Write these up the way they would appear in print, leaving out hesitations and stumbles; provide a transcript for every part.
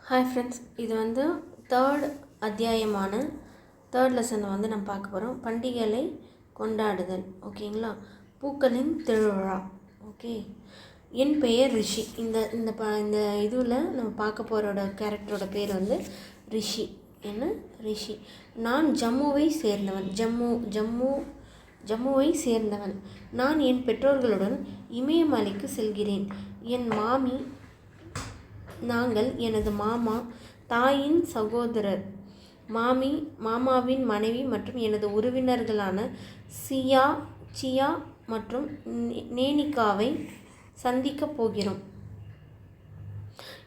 Hi friends, இது வந்து அத்தியாயமான third லெசனை வந்து நம்ம பார்க்க போகிறோம். பண்டிகைகளை கொண்டாடுதல். ஓகேங்களா? பூக்களின் திருவிழா. ஓகே, என் பெயர் ரிஷி. இந்த இந்த இந்த இதில் நம்ம பார்க்க போகிறோட கேரக்டரோட பேர் வந்து ரிஷி. என்ன? ரிஷி. நான் ஜம்முவை சேர்ந்தவன். நான் என் பெற்றோர்களுடன் இமயமலைக்கு செல்கிறேன். என் மாமி, நாங்கள் எனது மாமா, தாயின் சகோதரர், மாமாவின் மனைவி மற்றும் எனது உறவினர்களான சியா மற்றும் நேனிகாவை சந்திக்கப் போகிறோம்.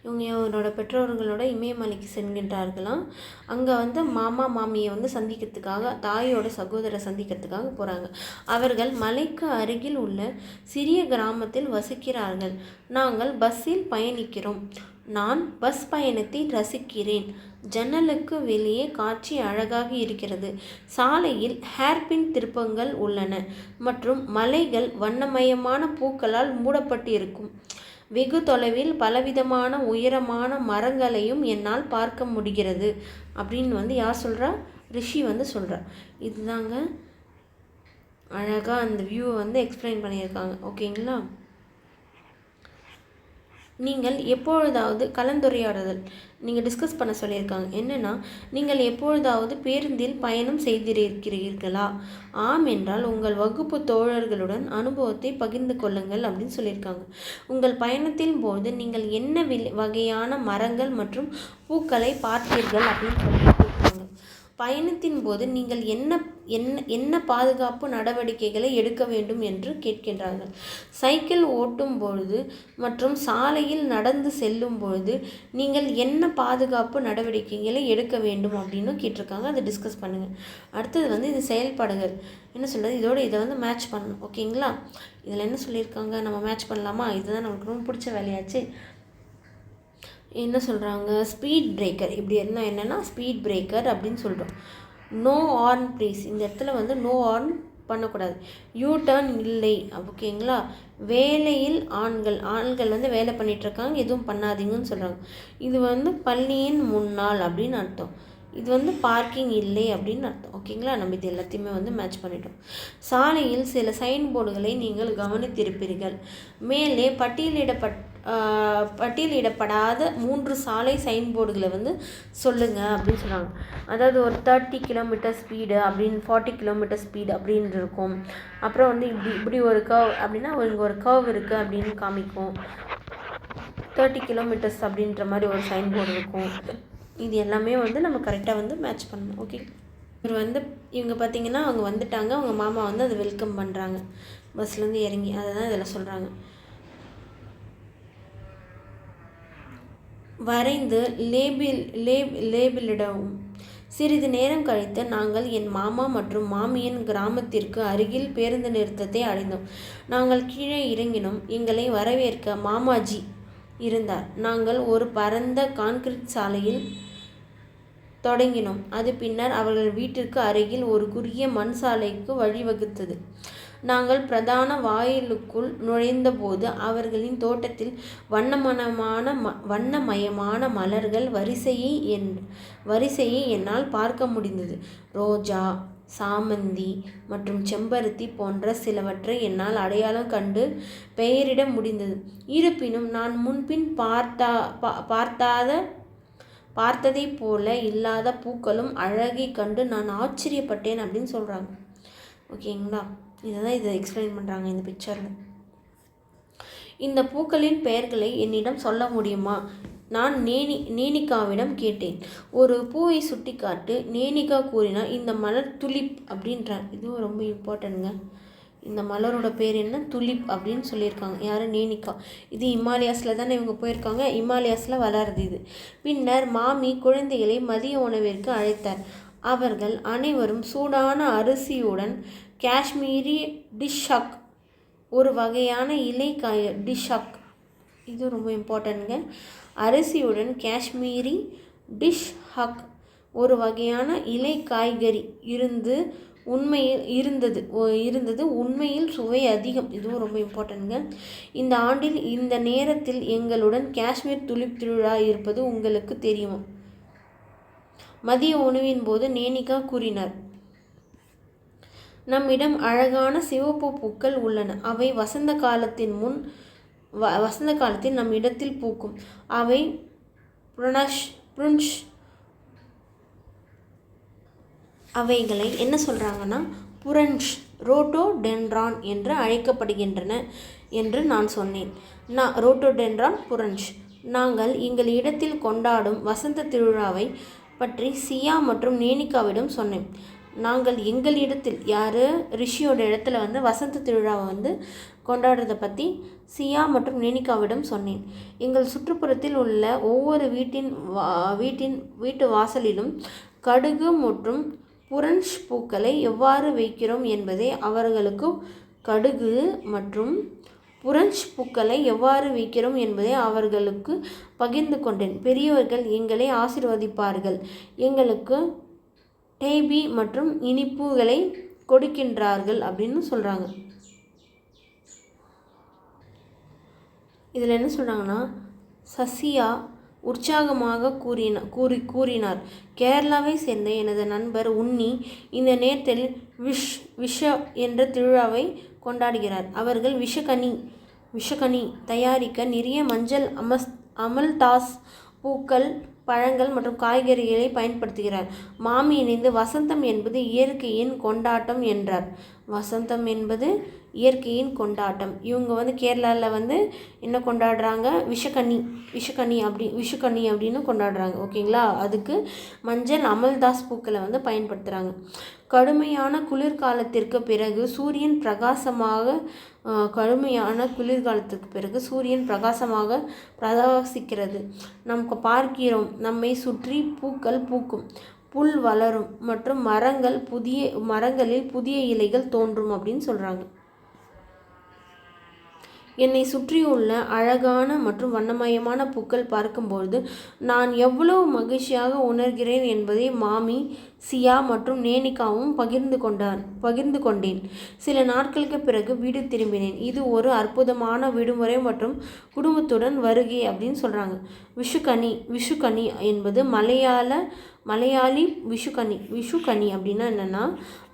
இவங்களோட பெற்றோர்களோட இமயமலைக்கு செல்கின்றார்களாம். அங்கே வந்து மாமா மாமியை வந்து சந்திக்கிறதுக்காக, தாயோட சகோதரரை சந்திக்கிறதுக்காக போகிறாங்க. அவர்கள் மலைக்கு அருகில் உள்ள சிறிய கிராமத்தில் வசிக்கிறார்கள். நாங்கள் பஸ்ஸில் பயணிக்கிறோம். நான் பஸ் பயணத்தை ரசிக்கிறேன். ஜன்னலுக்கு வெளியே காட்சி அழகாக இருக்கிறது. சாலையில் ஹேர்பின் திருப்பங்கள் உள்ளன மற்றும் மலைகள் வண்ணமயமான பூக்களால் மூடப்பட்டு இருக்கும். வெகு தொலைவில் பலவிதமான உயரமான மரங்களையும் என்னால் பார்க்க முடிகிறது அப்படின்னு வந்து யார் சொல்கிறா? ரிஷி வந்து சொல்கிறா. இதுதாங்க அழகாக அந்த வியூவை வந்து எக்ஸ்பிளைன் பண்ணியிருக்காங்க. ஓகேங்களா? நீங்கள் எப்பொழுதாவது கலந்துரையாடுதல் நீங்கள் டிஸ்கஸ் பண்ண சொல்லியிருக்காங்க. என்னென்னா, நீங்கள் எப்பொழுதாவது பேருந்தில் பயணம் செய்திருக்கிறீர்களா? ஆம் என்றால் உங்கள் வகுப்பு தோழர்களுடன் அனுபவத்தை பகிர்ந்து கொள்ளுங்கள் அப்படின்னு சொல்லியிருக்காங்க. உங்கள் பயணத்தின் போது நீங்கள் என்ன வகையான மரங்கள் மற்றும் பூக்களை பார்த்தீர்கள் அப்படின்னு சொல்லியிருக்காங்க. பயணத்தின் போது நீங்கள் என்ன பாதுகாப்பு நடவடிக்கைகளை எடுக்க வேண்டும் என்று கேட்கின்றார்கள். சைக்கிள் ஓட்டும் பொழுது மற்றும் சாலையில் நடந்து செல்லும் பொழுது நீங்கள் என்ன பாதுகாப்பு நடவடிக்கைகளை எடுக்க வேண்டும் அப்படின்னு கேட்டிருக்காங்க. அதை டிஸ்கஸ் பண்ணுங்கள். அடுத்தது வந்து இது செயல்பாடுகள் என்ன சொல்கிறது, இதை வந்து மேட்ச் பண்ணணும். ஓகேங்களா? இதில் என்ன சொல்லியிருக்காங்க, நம்ம மேட்ச் பண்ணலாமா? இதுதான் நமக்கு ரொம்ப பிடிச்ச வேலையாச்சு. என்ன சொல்கிறாங்க? Speed breaker. இப்படி இருந்தால் என்னென்னா ஸ்பீட் பிரேக்கர் அப்படின்னு சொல்கிறோம். No horn please. இந்த இடத்துல வந்து நோ ஹார்ன் பண்ணக்கூடாது. யூ டர்ன் இல்லை. ஓகேங்களா? வேலையில் ஆண்கள் வந்து வேலை பண்ணிகிட்ருக்காங்க, எதுவும் பண்ணாதீங்கன்னு சொல்கிறாங்க. இது வந்து பள்ளியின் முன்னால் அப்படின்னு அர்த்தம். இது வந்து பார்க்கிங் இல்லை அப்படின்னு அர்த்தம். ஓகேங்களா? நம்ம இது எல்லாத்தையுமே வந்து மேட்ச் பண்ணிட்டோம். சாலையில் சில சைன் போர்டுகளை நீங்கள் கவனித்திருப்பீர்கள். மேலே பட்டியலிடப்படாத 3 சாலை சைன் போர்டுகளை வந்து சொல்லுங்கள் அப்படின்னு சொன்னாங்க. அதாவது ஒரு 30 கிலோமீட்டர் ஸ்பீடு அப்படின்னு, 40 கிலோமீட்டர் ஸ்பீடு அப்படின்னு இருக்கும். அப்புறம் வந்து இப்படி ஒரு கர்வ் அப்படின்னா இங்கே ஒரு கர்வ் இருக்குது அப்படின்னு காமிக்கும். 30 கிலோமீட்டர்ஸ் அப்படின்ற மாதிரி ஒரு சைன் போர்டு இருக்கும். இது எல்லாமே வந்து நம்ம கரெக்டாக வந்து மேட்ச் பண்ணணும். ஓகே, இவங்க பார்த்திங்கன்னா அவங்க வந்துட்டாங்க. அவங்க மாமா வந்து அதை வெல்கம் பண்ணுறாங்க பஸ்லேருந்து இறங்கி. அதை தான் இதில் சொல்கிறாங்க. வரைந்து லேபிளிடவும். சிறிது நேரம் கழித்து நாங்கள் என் மாமா மற்றும் மாமியின் கிராமத்திற்கு அருகில் பேருந்து நிறுத்தத்தை அடைந்தோம். நாங்கள் கீழே இறங்கினோம். எங்களை வரவேற்க மாமாஜி இருந்தார். நாங்கள் ஒரு பரந்த கான்கிரீட் சாலையில் தொடங்கினோம். அது பின்னர் அவர்கள் வீட்டிற்கு அருகில் ஒரு குறுகிய மண் சாலைக்கு வழிவகுத்தது. நாங்கள் பிரதான வாயிலுக்குள் நுழைந்தபோது அவர்களின் தோட்டத்தில் வண்ணமயமான மலர்கள் வரிசையை என்னால் பார்க்க முடிந்தது. ரோஜா, சாமந்தி மற்றும் செம்பருத்தி போன்ற சிலவற்றை என்னால் அடையாளம் கண்டு பெயரிட முடிந்தது. இருப்பினும் நான் முன்பின் பார்த்ததை போல இல்லாத பூக்களும் அழகை கண்டு நான் ஆச்சரியப்பட்டேன் அப்படின்னு சொல்கிறாங்க. ஓகேங்களா? இதை எக்ஸ்பிளைன் பண்ணுறாங்க இந்த பிக்சரில். இந்த பூக்களின் பெயர்களை என்னிடம் சொல்ல முடியுமா? நான் நேனிகாவிடம் கேட்டேன். ஒரு பூவை சுட்டி காட்டு. நேனிகா கூறினார், இந்த மலர் துலிப் அப்படின்றார். இதுவும் ரொம்ப இம்பார்ட்டன்ட்ங்க. இந்த மலரோட பேர் என்ன? துலிப் அப்படின்னு சொல்லியிருக்காங்க. யார்? நேனிகா. இது இமாலயாஸில் தானே இவங்க போயிருக்காங்க. இமாலயாஸில் வளருது இது. பின்னர் மாமி குழந்தைகளை மதிய உணவிற்கு அழைத்தார். அவர்கள் அனைவரும் சூடான அரிசியுடன் காஷ்மீரி டிஷ்ஷக், ஒரு வகையான இலைக்காய் டிஷ்ஷக், இது ரொம்ப இம்பார்ட்டன்ட்ங்க. அரிசியுடன் காஷ்மீரி டிஷ்ஷக், ஒரு வகையான இலை காய்கறி இருந்து உண்மையில் இருந்தது உண்மையில் சுவை அதிகம். இதுவும் ரொம்ப இம்பார்ட்டன்ட்ங்க. இந்த ஆண்டில் இந்த நேரத்தில் எங்களுடன் காஷ்மீர் துலிப் திருவிழா இருப்பது உங்களுக்கு தெரியுமா? மதிய உணவின் போது நேனிகா கூறினார், நம்மிடம் அழகான சிவப்பு பூக்கள் உள்ளன. அவை வசந்த காலத்தில் நம் இடத்தில் பூக்கும். அவை புருன்ஷ் அவைகளை என்ன சொல்கிறாங்கன்னா புரன்ஷ் ரோட்டோடென்ட்ரான் என்று அழைக்கப்படுகின்றன என்று நான் சொன்னேன். ரோட்டோடென்ட்ரான் புரன்ஷ். நாங்கள் எங்கள் இடத்தில் கொண்டாடும் வசந்த திருவிழாவை பற்றி சியா மற்றும் நேனிகாவிடம் சொன்னேன். நாங்கள் எங்கள் இடத்தில் ரிஷியோட இடத்துல வசந்த திருவிழாவை கொண்டாடுறதை பற்றி சியா மற்றும் நேனிகாவிடம் சொன்னேன். எங்கள் சுற்றுப்புறத்தில் உள்ள ஒவ்வொரு வீட்டு வாசலிலும் கடுகு மற்றும் புரன்ஷ் பூக்களை எவ்வாறு வைக்கிறோம் என்பதை அவர்களுக்கு பகிர்ந்து கொண்டேன். பெரியவர்கள் எங்களை ஆசீர்வதிப்பார்கள், எங்களுக்கு டேபி மற்றும் இனிப்புகளை கொடுக்கின்றார்கள் அப்படின்னு சொல்கிறாங்க. இதில் என்ன சொல்கிறாங்கன்னா, சசியா உற்சாகமாக கூறினார், கேரளாவை சேர்ந்த எனது நண்பர் உன்னி இந்த நேரத்தில் விஷ என்ற திருவிழாவை கொண்டாடுகிறார். அவர்கள் விஷக்கனி தயாரிக்க நிறைய மஞ்சள், அமல்தாஸ் பூக்கள், பழங்கள் மற்றும் காய்கறிகளை பயன்படுத்துகிறார். மாமி இணைந்து வசந்தம் என்பது இயற்கையின் கொண்டாட்டம் என்றார். வசந்தம் என்பது இயற்கையின் கொண்டாட்டம். இவங்க கேரளாவில் என்ன கொண்டாடுறாங்க, விஷக்கனி அப்படின்னு கொண்டாடுறாங்க. ஓகேங்களா? அதுக்கு மஞ்சள், அமல்தாஸ் பூக்களை பயன்படுத்துகிறாங்க. கடுமையான குளிர்காலத்திற்கு பிறகு சூரியன் பிரகாசிக்கிறது. நமக்கு பார்க்கிறோம், நம்மை சுற்றி பூக்கள் பூக்கும், புல் வளரும் மற்றும் மரங்களில் புதிய இலைகள் தோன்றும் அப்படின்னு சொல்கிறாங்க. என்னை சுற்றியுள்ள அழகான மற்றும் வண்ணமயமான பூக்கள் பார்க்கும்பொழுது நான் எவ்வளவு மகிழ்ச்சியாக உணர்கிறேன் என்பதை மாமி, சியா மற்றும் நேனிகாவும் பகிர்ந்து கொண்டேன். சில நாட்களுக்கு பிறகு வீடு திரும்பினேன். இது ஒரு அற்புதமான விடுமுறை மற்றும் குடும்பத்துடன் வருகை அப்படின்னு சொல்கிறாங்க. விஷுக்கனி என்பது மலையாளி விஷுக்கனி அப்படின்னா என்னென்னா,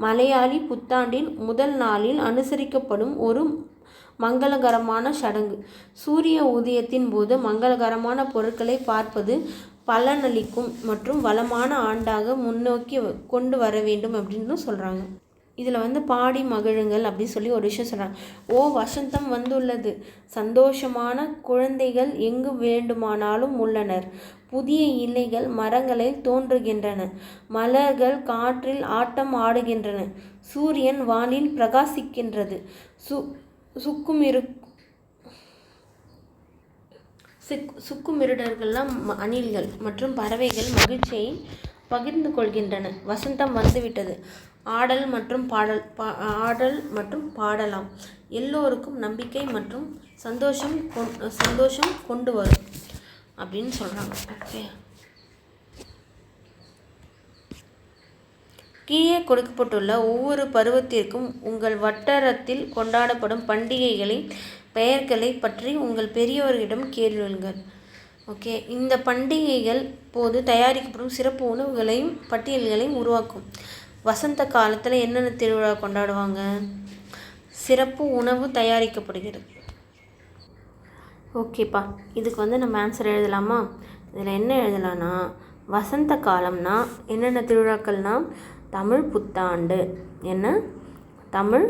மலையாளி புத்தாண்டின் முதல் நாளில் அனுசரிக்கப்படும் ஒரு மங்களகரமான சடங்கு. சூரிய உதயத்தின் போது மங்களகரமான பொருட்களை பார்ப்பது பலனளிக்கும் மற்றும் வளமான ஆண்டாக முன்னோக்கி கொண்டு வர வேண்டும் அப்படின்னு சொல்கிறாங்க. இதில் பாடி மகிழுங்கள் அப்படின்னு சொல்லி ஒரு விஷயம் சொல்கிறாங்க. ஓ, வசந்தம் வந்துள்ளது, சந்தோஷமான குழந்தைகள் எங்கு வேண்டுமானாலும் உள்ளனர். புதிய இலைகள் மரங்களில் தோன்றுகின்றன, மலர்கள் காற்றில் ஆட்டம் ஆடுகின்றன, சூரியன் வானில் பிரகாசிக்கின்றது. சுக்குமிருடர்கள்லாம் அணில்கள் மற்றும் பறவைகள் மகிழ்ச்சியை பகிர்ந்து கொள்கின்றன. வசந்தம் வந்துவிட்டது, ஆடல் மற்றும் பாடலாம். எல்லோருக்கும் நம்பிக்கை மற்றும் சந்தோஷம் கொண்டு வரும் அப்படின்னு சொல்கிறாங்க. ஓகே, கீழே கொடுக்கப்பட்டுள்ள ஒவ்வொரு பருவத்திற்கும் உங்கள் வட்டாரத்தில் கொண்டாடப்படும் பண்டிகைகளின் பெயர்களை பற்றி உங்கள் பெரியவர்களிடம் கேளுங்கள். ஓகே, இந்த பண்டிகைகள் போது தயாரிக்கப்படும் சிறப்பு உணவுகளையும் பட்டியல்களையும் உருவாக்கும். வசந்த காலத்தில் என்னென்ன திருவிழா கொண்டாடுவாங்க? சிறப்பு உணவு தயாரிக்கப்படுகிறது. ஓகேப்பா, இதுக்கு நம்ம ஆன்சர் எழுதலாமா? இதில் என்ன எழுதலான்னா, வசந்த காலம்னா என்னென்ன திருவிழாக்கள்னால் தமிழ் புத்தாண்டு. என்ன? தமிழ்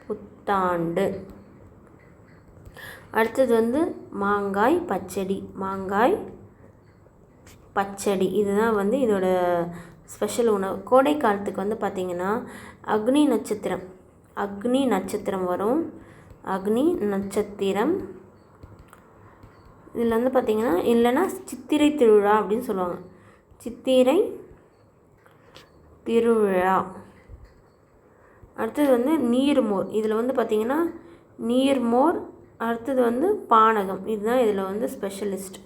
புத்தாண்டு. அடுத்தது மாங்காய் பச்சடி. இதுதான் இதோட ஸ்பெஷல் உணவு. கோடை காலத்துக்கு பார்த்திங்கன்னா அக்னி நட்சத்திரம் வரும். அக்னி நட்சத்திரம். இதில் பார்த்திங்கன்னா இல்லைன்னா சித்திரை திருவிழா அப்படின்னு சொல்லுவாங்க. சித்திரை திருவிழா. அடுத்தது நீர்மோர். இதில் பார்த்திங்கன்னா நீர்மோர். அடுத்தது பானகம். இதுதான் இதில் ஸ்பெஷலிஸ்ட்.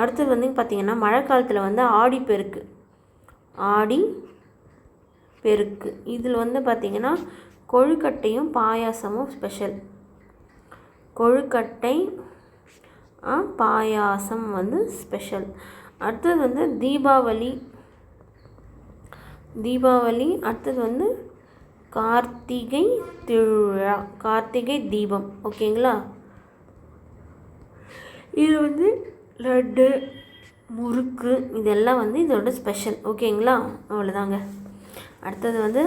அடுத்தது பார்த்திங்கன்னா மழை காலத்தில் ஆடிப்பெருக்கு. பெருக்கு. இதில் வந்து பார்த்திங்கன்னா கொழுக்கட்டையும் பாயாசமும் ஸ்பெஷல். கொழுக்கட்டை பாயாசம் வந்து ஸ்பெஷல். அடுத்தது வந்து தீபாவளி. அடுத்தது வந்து கார்த்திகை திருவிழா, கார்த்திகை தீபம். ஓகேங்களா? இது வந்து லட்டு, முறுக்கு இதெல்லாம் வந்து இதோட ஸ்பெஷல். ஓகேங்களா? அவ்வளோதாங்க. அடுத்தது வந்து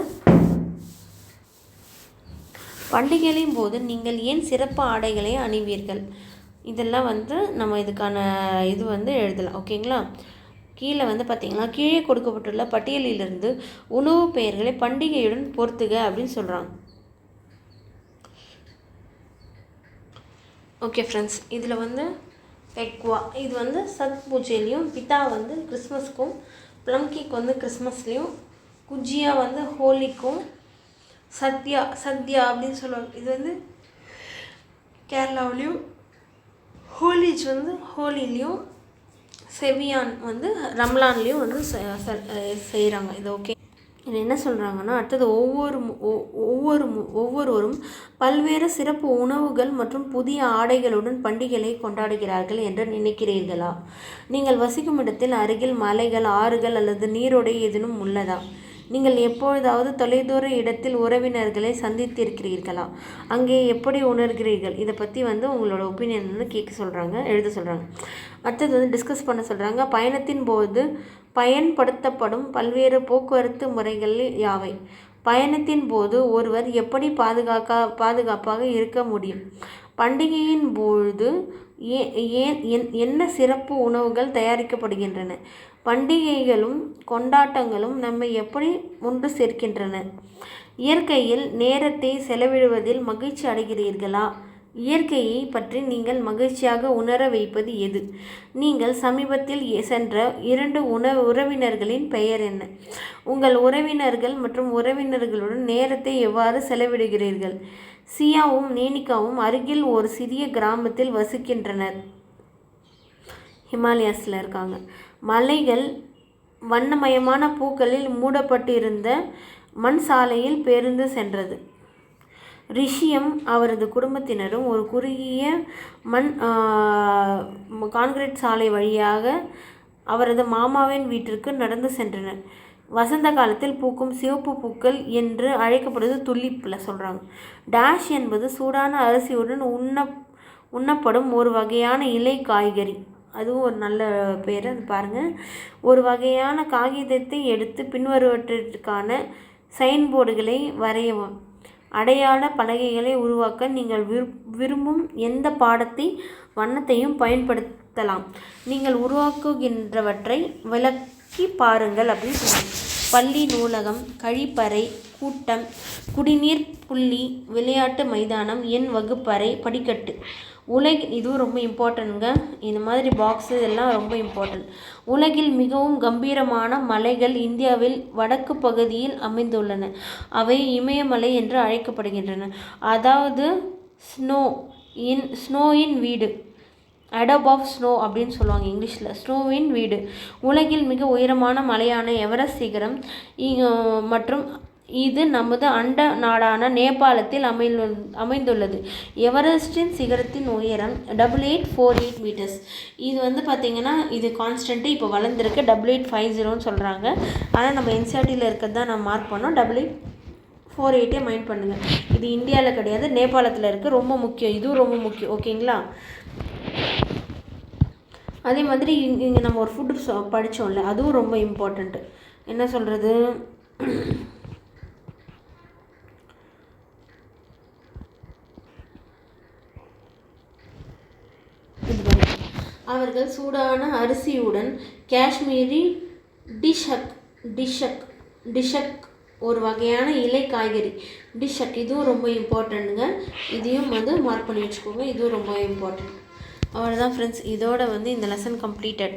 பண்டிகைகளின் போது நீங்கள் ஏன் சிறப்பு ஆடைகளை அணிவீர்கள்? இதெல்லாம் வந்து நம்ம இதுக்கான இது வந்து எழுதலாம். ஓகேங்களா? கீழே வந்து பார்த்திங்கன்னா கீழே கொடுக்கப்பட்டுள்ள பட்டியலிலிருந்து உணவு பெயர்களை பண்டிகையுடன் பொறுத்துக அப்படின்னு சொல்கிறாங்க. ஓகே ஃப்ரெண்ட்ஸ், இதில் வந்து பெக்வா இது வந்து சத் பூஜையிலையும், பித்தா வந்து கிறிஸ்மஸ்க்கும், ப்ளம் கேக் வந்து கிறிஸ்மஸ்லேயும், குஜியா வந்து ஹோலிக்கும், சத்யா அப்படின்னு சொல்லுவாங்க. இது வந்து கேரளாவிலையும், ஹோலிஜ் வந்து ஹோலிலையும், செவியான் வந்து ரம்லான்லேயும் வந்து செய்கிறாங்க. இது ஓகே. இது என்ன சொல்கிறாங்கன்னா, அடுத்தது ஒவ்வொருவரும் பல்வேறு சிறப்பு உணவுகள் மற்றும் புதிய ஆடைகளுடன் பண்டிகைகளை கொண்டாடுகிறார்கள் என்று நினைக்கிறீர்களா? நீங்கள் வசிக்கும் இடத்தில் அருகில் மலைகள், ஆறுகள் அல்லது நீரோடை ஏதேனும் உள்ளதா? நீங்கள் எப்பொழுதாவது தொலைதூர இடத்தில் உறவினர்களை சந்தித்திருக்கிறீர்களா? அங்கே எப்படி உணர்கிறீர்கள்? இதை பற்றி வந்து உங்களோட ஒப்பீனியன் வந்து எழுத சொல்கிறாங்க. அடுத்தது வந்து டிஸ்கஸ் பண்ண சொல்கிறாங்க. பயணத்தின் போது பயன்படுத்தப்படும் பல்வேறு போக்குவரத்து முறைகள் யாவை? பயணத்தின் போது ஒருவர் எப்படி பாதுகாப்பாக இருக்க முடியும்? பண்டிகையின் பொழுது என்ன சிறப்பு உணவுகள் தயாரிக்கப்படுகின்றன? பண்டிகைகளும் கொண்டாட்டங்களும் நம்மை எப்படி ஒன்று சேர்க்கின்றன? இயற்கையில் நேரத்தை செலவிடுவதில் மகிழ்ச்சி அடைகிறீர்களா? இயற்கையை பற்றி நீங்கள் மகிழ்ச்சியாக உணர வைப்பது எது? நீங்கள் சமீபத்தில் சென்ற 2 உறவினர்களின் பெயர் என்ன? உங்கள் உறவினர்கள் மற்றும் உறவினர்களுடன் நேரத்தை எவ்வாறு செலவிடுகிறீர்கள்? சியாவும் நேனிகாவும் அருகில் ஒரு சிறிய கிராமத்தில் வசிக்கின்றனர். ஹிமாலயாஸில் இருக்காங்க. மலைகள், வண்ணமயமான பூக்களில் மூடப்பட்டிருந்த மண் சாலையில் பேருந்து சென்றது. ரிஷியும் அவரது குடும்பத்தினரும் ஒரு குறுகிய கான்கிரீட் சாலை வழியாக அவரது மாமாவின் வீட்டிற்கு நடந்து சென்றனர். வசந்த காலத்தில் பூக்கும் சிவப்பு பூக்கள் என்று அழைக்கப்படுவது துலிப்பில் சொல்கிறாங்க. டேஷ் என்பது சூடான அரிசியுடன் உண்ணப்படும் ஒரு வகையான இலை காய்கறி. அதுவும் ஒரு நல்ல பேர். அது பாருங்கள். ஒரு வகையான காகிதத்தை எடுத்து பின்வருவற்றிற்கான சைன்போர்டுகளை வரையவும். அடையாள பலகைகளை உருவாக்க நீங்கள் விரும்பும் எந்த வண்ணத்தையும் பயன்படுத்தலாம். நீங்கள் உருவாக்குகின்றவற்றை விளக்கி பாருங்கள் அப்படின்னு சொல்லுவாங்க. பள்ளி, நூலகம், கழிப்பறை, கூட்டம், குடிநீர் புள்ளி, விளையாட்டு மைதானம், என் வகுப்பறை, படிக்கட்டு. இதுவும் ரொம்ப இம்பார்ட்டன்ட்ங்க. இந்த மாதிரி பாக்ஸு இதெல்லாம் ரொம்ப இம்பார்ட்டன்ட். உலகில் மிகவும் கம்பீரமான மலைகள் இந்தியாவில் வடக்கு பகுதியில் அமைந்துள்ளன. அவை இமயமலை என்று அழைக்கப்படுகின்றன. அதாவது ஸ்னோயின் வீடு, அடப் ஆஃப் ஸ்னோ அப்படின்னு சொல்லுவாங்க இங்கிலீஷில். ஸ்னோவின் வீடு. உலகில் மிக உயரமான மலையான எவரெஸ்ட் சிகரம் மற்றும் இது நமது அண்ட நாடான நேபாளத்தில் அமைந்துள்ளது. எவரெஸ்டின் சிகரத்தின் உயரம் 8848 மீட்டர்ஸ். இது வந்து பார்த்திங்கன்னா இது கான்ஸ்டன்ட்டு இப்போ வளர்ந்துருக்கு. 8850 சொல்கிறாங்க. ஆனால் நம்ம என்சிஆர்டியில் இருக்கிறது தான் நம்ம மார்க் பண்ணோம். 8848 மைண்ட் பண்ணுங்கள். இது இந்தியாவில் கிடையாது, நேபாளத்தில் இருக்குது. ரொம்ப முக்கியம், இதுவும் ரொம்ப முக்கியம். ஓகேங்களா? அதே மாதிரி இங்கே நம்ம ஒரு ஃபுட்டு படித்தோம்ல, அதுவும் ரொம்ப இம்பார்ட்டண்ட்டு. என்ன சொல்கிறது, அவர்கள் சூடான அரிசியுடன் காஷ்மீரி டிஷக் ஒரு வகையான இலை காய்கறி டிஷக், இதுவும் ரொம்ப இம்பார்ட்டண்ட்டுங்க. இதையும் வந்து மார்க் பண்ணி வச்சுக்கோங்க. இதுவும் ரொம்ப இம்பார்ட்டண்ட். அவ்வளோதான் ஃப்ரெண்ட்ஸ், இதோட வந்து இந்த லெசன் கம்ப்ளீட்டட்.